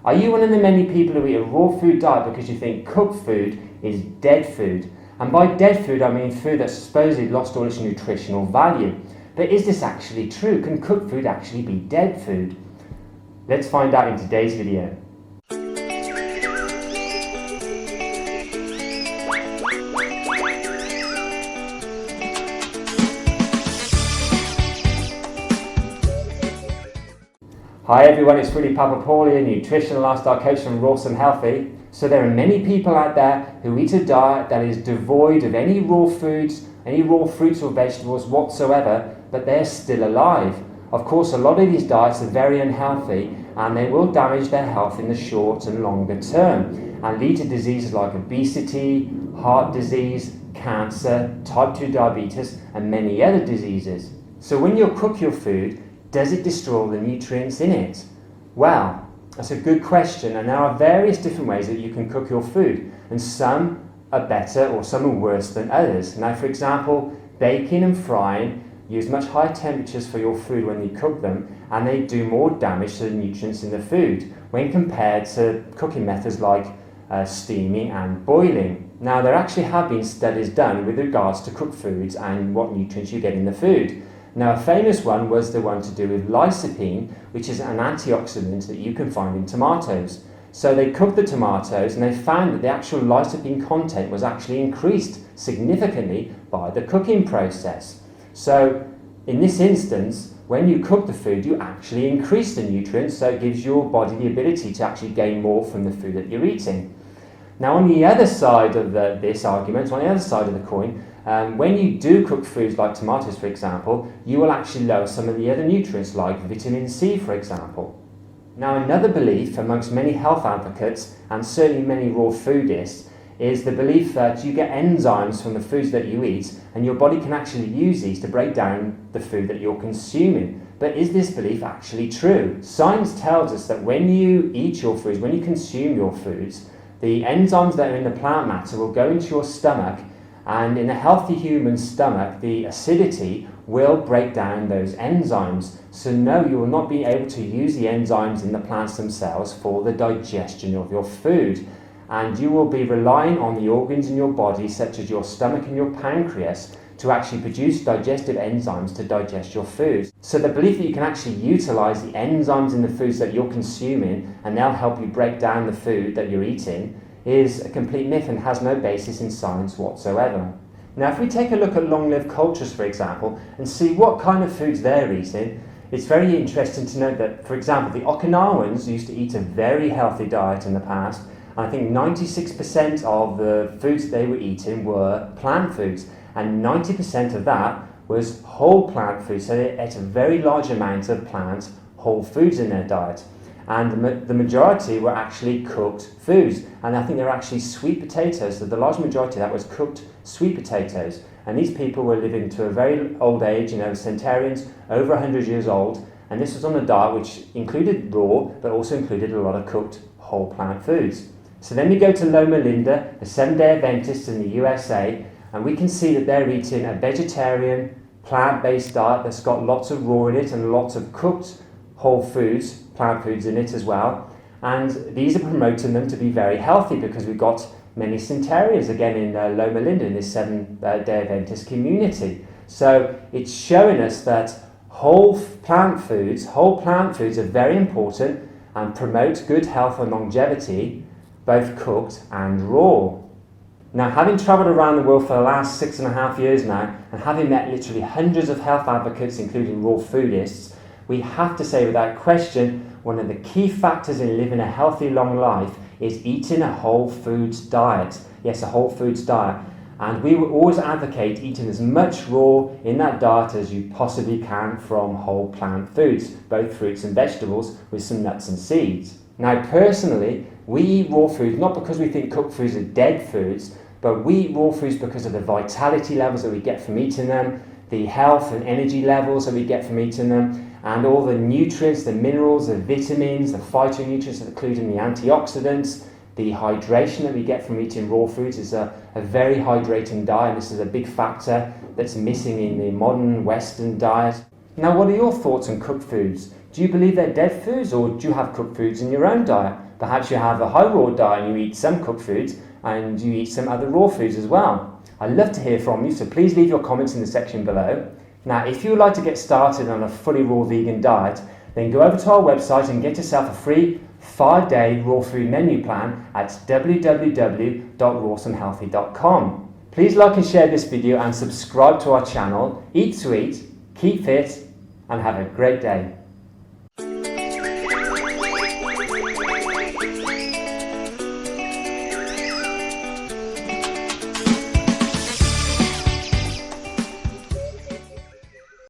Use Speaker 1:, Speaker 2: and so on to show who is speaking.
Speaker 1: Are you one of the many people who eat a raw food diet because you think cooked food is dead food? And by dead food, I mean food that's supposedly lost all its nutritional value. But is this actually true? Can cooked food actually be dead food? Let's find out in today's video. Hi everyone, it's Fruitful Destinations, nutritional lifestyle coach from Raw and Healthy. So there are many people out there who eat a diet that is devoid of any raw foods, any raw fruits or vegetables whatsoever, but they're still alive. Of course, a lot of these diets are very unhealthy and they will damage their health in the short and longer term and lead to diseases like obesity, heart disease, cancer, type 2 diabetes and many other diseases. So when you cook your food, does it destroy the nutrients in it? Well, that's a good question, and there are various different ways that you can cook your food, and some are better or some are worse than others. Now, for example, baking and frying use much higher temperatures for your food when you cook them, and they do more damage to the nutrients in the food when compared to cooking methods like steaming and boiling. Now, there actually have been studies done with regards to cooked foods and what nutrients you get in the food. Now, a famous one was the one to do with lycopene, which is an antioxidant that you can find in tomatoes. So they cooked the tomatoes and they found that the actual lycopene content was actually increased significantly by the cooking process. So in this instance, when you cook the food, you actually increase the nutrients, so it gives your body the ability to actually gain more from the food that you're eating. Now, on the other side of this argument, on the other side of the coin, when you do cook foods like tomatoes, for example, you will actually lower some of the other nutrients like vitamin C, for example. Now, another belief amongst many health advocates and certainly many raw foodists is the belief that you get enzymes from the foods that you eat and your body can actually use these to break down the food that you're consuming. But is this belief actually true? Science tells us that when you eat your foods, when you consume your foods, the enzymes that are in the plant matter will go into your stomach, and in a healthy human stomach, the acidity will break down those enzymes. So no, you will not be able to use the enzymes in the plants themselves for the digestion of your food. And you will be relying on the organs in your body, such as your stomach and your pancreas, to actually produce digestive enzymes to digest your food. So the belief that you can actually utilize the enzymes in the foods that you're consuming and they'll help you break down the food that you're eating is a complete myth and has no basis in science whatsoever. Now, if we take a look at long-lived cultures, for example, and see what kind of foods they're eating, it's very interesting to note that, for example, the Okinawans used to eat a very healthy diet in the past. I think 96% of the foods they were eating were plant foods, and 90% of that was whole plant foods. So they ate a very large amount of plant whole foods in their diet. And the majority were actually cooked foods. And I think they were actually sweet potatoes. So the large majority of that was cooked sweet potatoes. And these people were living to a very old age, centenarians, over 100 years old. And this was on a diet which included raw, but also included a lot of cooked whole plant foods. So then we go to Loma Linda, the Seventh-day Adventists in the USA, and we can see that they're eating a vegetarian, plant-based diet that's got lots of raw in it and lots of cooked whole foods, plant foods in it as well. And these are promoting them to be very healthy because we've got many centenarians again in Loma Linda in this Seventh-day Adventist community. So it's showing us that whole plant foods are very important and promote good health and longevity, both cooked and raw. Now, having travelled around the world for the last 6.5 years now, and having met literally hundreds of health advocates, including raw foodists, we have to say without question, one of the key factors in living a healthy, long life is eating a whole foods diet. Yes, a whole foods diet. And we will always advocate eating as much raw in that diet as you possibly can from whole plant foods, both fruits and vegetables with some nuts and seeds. Now, personally, we eat raw foods not because we think cooked foods are dead foods, but we eat raw foods because of the vitality levels that we get from eating them, the health and energy levels that we get from eating them, and all the nutrients, the minerals, the vitamins, the phytonutrients, including the antioxidants, the hydration that we get from eating raw foods is a very hydrating diet. This is a big factor that's missing in the modern Western diet. Now, what are your thoughts on cooked foods? Do you believe they're dead foods, or do you have cooked foods in your own diet? Perhaps you have a high raw diet and you eat some cooked foods and you eat some other raw foods as well. I'd love to hear from you, so please leave your comments in the section below. Now, if you would like to get started on a fully raw vegan diet, then go over to our website and get yourself a free 5-day raw food menu plan at www.rawesomehealthy.com. Please like and share this video and subscribe to our channel. Eat sweet, keep fit, and have a great day.